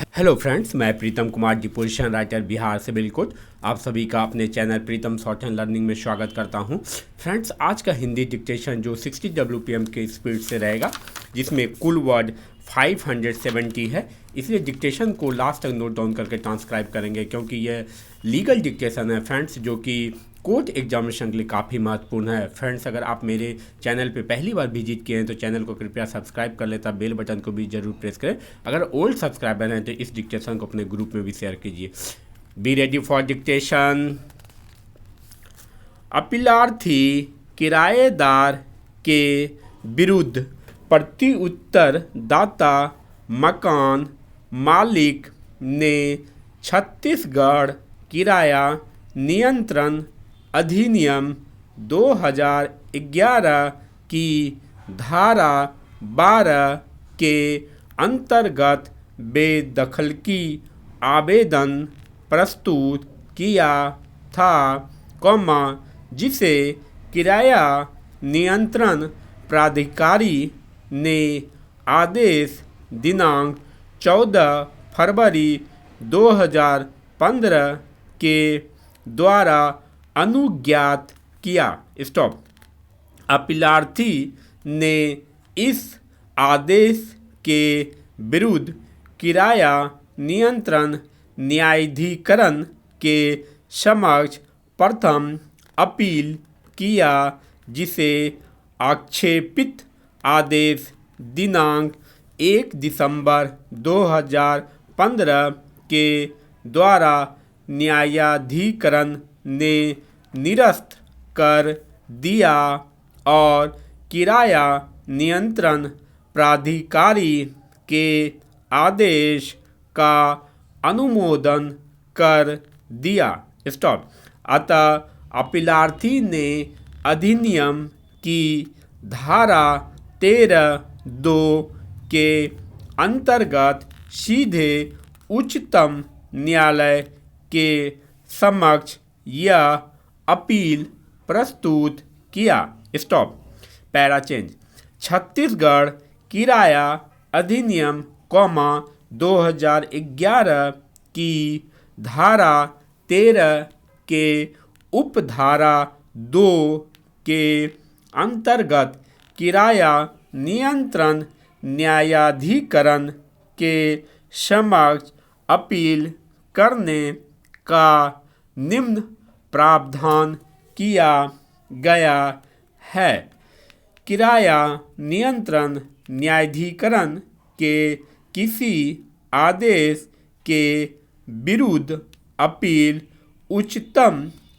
Hello friends, मैं Pritam Kumar ji, position writer, Bihar से बिल्कुल आप सभी का अपने channel Pritam short and learning में स्वागत करता हूं। फ्रेंड्स, आज का हिंदी डिक्टेशन जो 60 WPM के स्पीड से रहेगा, जिसमें कुल वर्ड 570 है, इसलिए डिक्टेशन को लास्ट तक नोट डाउन करके ट्रांसक्राइब करेंगे, क्योंकि यह लीगल डिक्टेशन है फ्रेंड्स, जो कि कोर्ट एग्जामिनेशन के लिए काफ़ी महत्वपूर्ण है। फ्रेंड्स, अगर आप मेरे चैनल पे पहली बार विजिट किए हैं तो चैनल को कृपया सब्सक्राइब कर लेता, बेल बटन को भी जरूर प्रेस करें। अगर ओल्ड सब्सक्राइबर हैं तो इस डिक्टेशन को अपने ग्रुप में भी शेयर कीजिए। Be ready for dictation. अपीलार्थी किराएदार के विरुद्ध प्रति उत्तर दाता मकान मालिक ने छत्तीसगढ़ किराया नियंत्रण अधिनियम 2011 की धारा 12 के अंतर्गत बेदखलगी आवेदन प्रस्तुत किया था, जिसे किराया नियंत्रण प्राधिकारी ने आदेश दिनांक 14 फरवरी 2015 के द्वारा अनुज्ञात किया। स्टॉप। अपीलार्थी ने इस आदेश के विरुद्ध किराया नियंत्रण न्यायाधिकरण के समक्ष प्रथम अपील किया, जिसे आक्षेपित आदेश दिनांक 1 दिसंबर 2015 के द्वारा न्यायाधिकरण ने निरस्त कर दिया और किराया नियंत्रण प्राधिकारी के आदेश का अनुमोदन कर दिया। स्टॉप। अतः अपीलार्थी ने अधिनियम की धारा 13(2) के अंतर्गत सीधे उच्चतम न्यायालय के समक्ष यह अपील प्रस्तुत किया। स्टॉप। Para change. छत्तीसगढ़ किराया अधिनियम 2011 की धारा 13 के उपधारा 2 के अंतर्गत किराया नियंत्रण न्यायाधिकरण के समक्ष अपील करने का निम्न प्रावधान किया गया है। किराया नियंत्रण न्यायाधिकरण के किसी आदेश के विरुद्ध अपील उच्चतम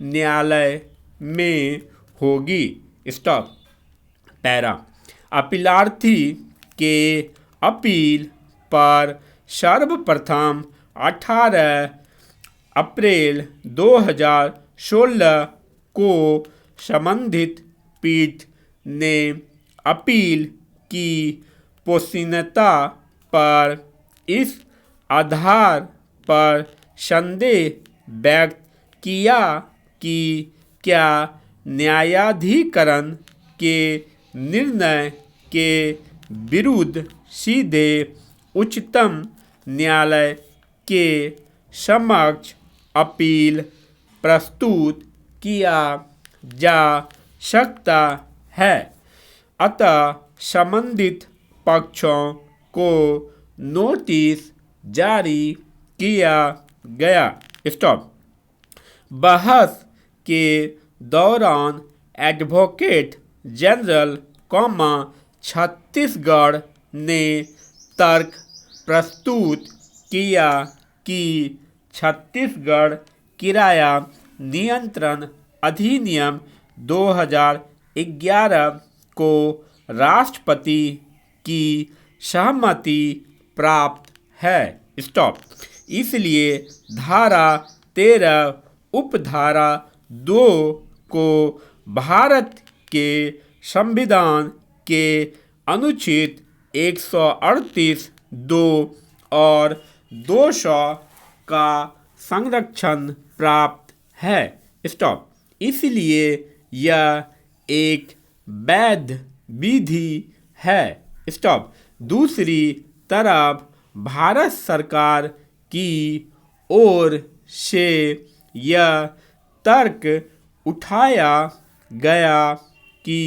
न्यायालय में होगी। स्टॉप। पैरा। अपीलार्थी के अपील पर सर्वप्रथम 18 अप्रैल 2016 को संबंधित पीठ ने अपील की पोषणीयता पर इस आधार पर संदेह व्यक्त किया कि क्या न्यायाधिकरण के निर्णय के विरुद्ध सीधे उच्चतम न्यायालय के समक्ष अपील प्रस्तुत किया जा सकता है। अतः संबंधित पक्षों को नोटिस जारी किया गया। स्टॉप। बहस के दौरान एडवोकेट जनरल छत्तीसगढ़ ने तर्क प्रस्तुत किया कि छत्तीसगढ़ किराया नियंत्रण अधिनियम 2011 को राष्ट्रपति की सहमति प्राप्त है। स्टॉप। इसलिए धारा 13 उपधारा 2 को भारत के संविधान के अनुच्छेद 138(2) और 200 का संरक्षण प्राप्त है। स्टॉप। इसलिए यह एक वैध विधि है। स्टॉप। दूसरी तरफ भारत सरकार की ओर से यह तर्क उठाया गया कि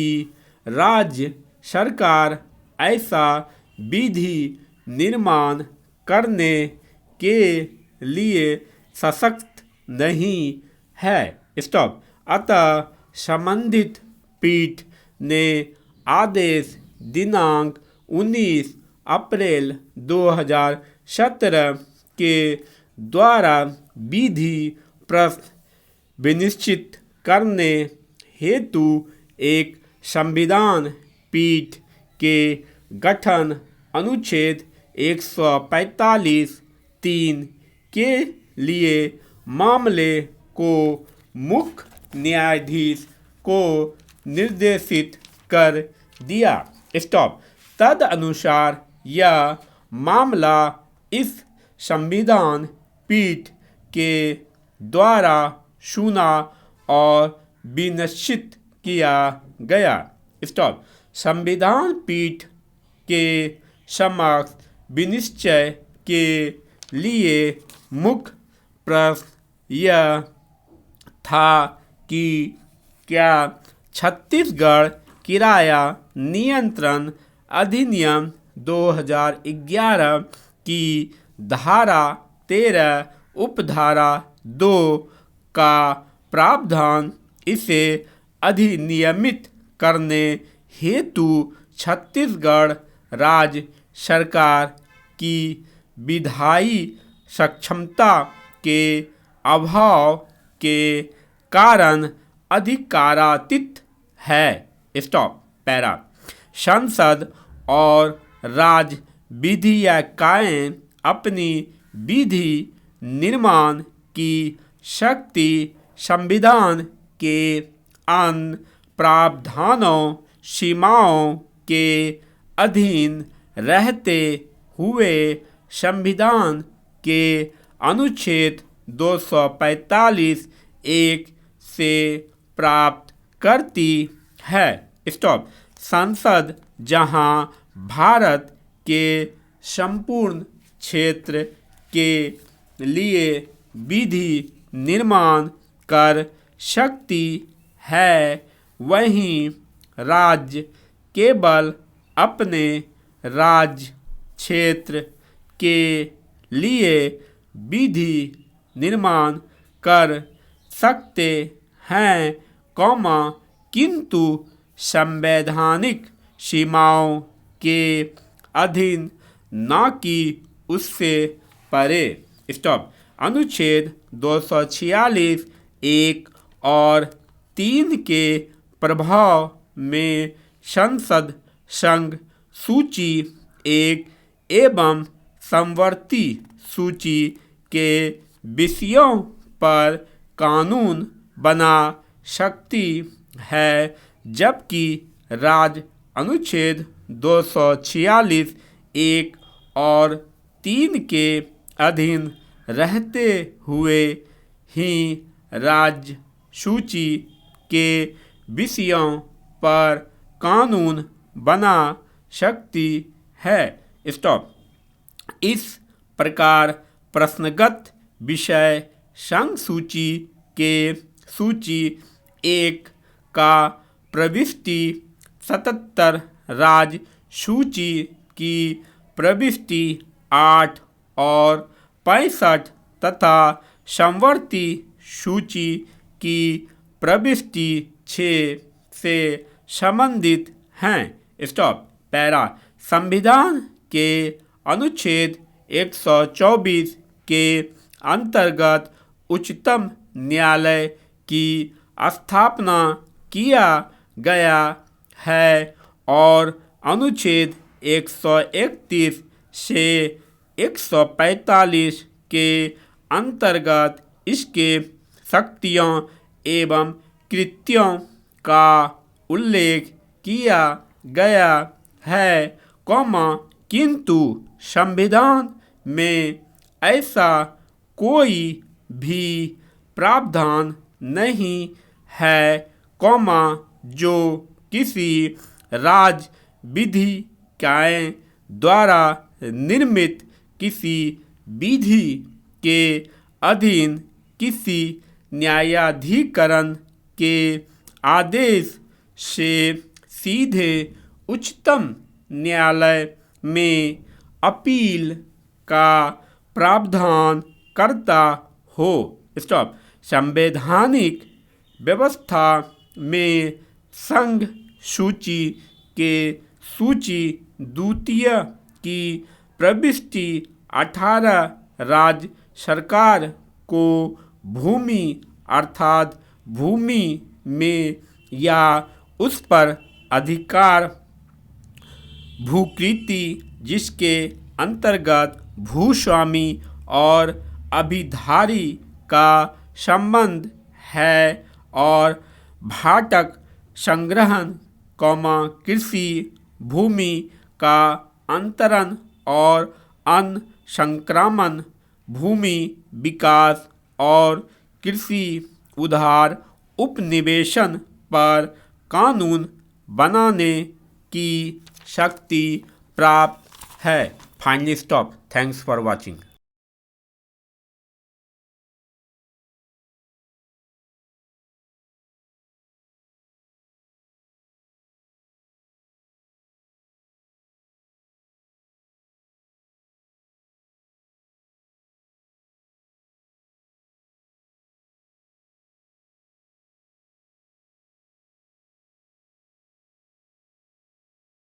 राज्य सरकार ऐसा विधि निर्माण करने के लिए सशक्त नहीं है। स्टॉप। अतः संबंधित पीठ ने आदेश दिनांक 19 अप्रैल 2017 के द्वारा विधि प्रश्न विनिश्चित करने हेतु एक संविधान पीठ के गठन अनुच्छेद 145(3) के लिए मामले को मुख्य न्यायाधीश को निर्देशित कर दिया। स्टॉप। तदनुसार यह मामला इस संविधान पीठ के द्वारा सुना और विनिश्चित किया गया। स्टॉप। संविधान पीठ के समक्ष विनिश्चय के लिए मुख्य प्रश्न यह था कि क्या छत्तीसगढ़ किराया नियंत्रण अधिनियम 2011 की धारा 13 उपधारा 2 का प्रावधान इसे अधिनियमित करने हेतु छत्तीसगढ़ राज्य सरकार की विधायी सक्षमता के अभाव के कारण अधिकारातीत है। स्टॉप। पैरा। संसद और राज्य विधियिकाएं अपनी विधि निर्माण की शक्ति संविधान के अन्य प्रावधानों सीमाओं के अधीन रहते हुए संविधान के अनुच्छेद 245(1) से प्राप्त करती है। स्टॉप। संसद जहां भारत के संपूर्ण क्षेत्र के लिए विधि निर्माण कर सकती है, वहीं राज्य केवल अपने राज्य क्षेत्र के लिए विधि निर्माण कर सकते हैं, किंतु संवैधानिक सीमाओं के अधीन न कि उससे परे। स्टॉप। अनुच्छेद 246(1) और 3 के प्रभाव में संसद संघ सूची 1 एवं समवर्ती सूची के विषयों पर कानून बना सकती है, जबकि राज्य अनुच्छेद 246(1) और 3 के अधीन रहते हुए ही राज्य सूची के विषयों पर कानून बना सकती है। स्टॉप। इस प्रकार प्रश्नगत विषय संघ सूची के सूची 1 का प्रविष्टि 77 राज्य सूची की प्रविष्टि 8 और 65 तथा समवर्ती सूची की प्रविष्टि 6 से संबंधित हैं। स्टॉप। पैरा। संविधान के अनुच्छेद 124 के अंतर्गत उच्चतम न्यायालय की स्थापना किया गया है और अनुच्छेद 131 से 145 के अंतर्गत इसके शक्तियों एवं कृत्यों का उल्लेख किया गया है, किंतु संविधान में ऐसा कोई भी प्रावधान नहीं है, जो किसी राज्य विधियिकाएं द्वारा निर्मित किसी विधि के अधीन किसी न्यायाधिकरण के आदेश से सीधे उच्चतम न्यायालय में अपील का प्रावधान करता हो। स्टॉप। संवैधानिक व्यवस्था में संघ सूची के सूची द्वितीय की प्रविष्टि 18 राज्य सरकार को भूमि अर्थात भूमि में या उस पर अधिकार भूकृति जिसके अंतर्गत भूस्वामी और अभिधारी का संबंध है और भाटक संग्रहण कृषि भूमि का अंतरण और अन्न संक्रमण भूमि विकास और कृषि उधार उपनिवेशन पर कानून बनाने की शक्ति प्राप्त है। Finally stop. Thanks for watching.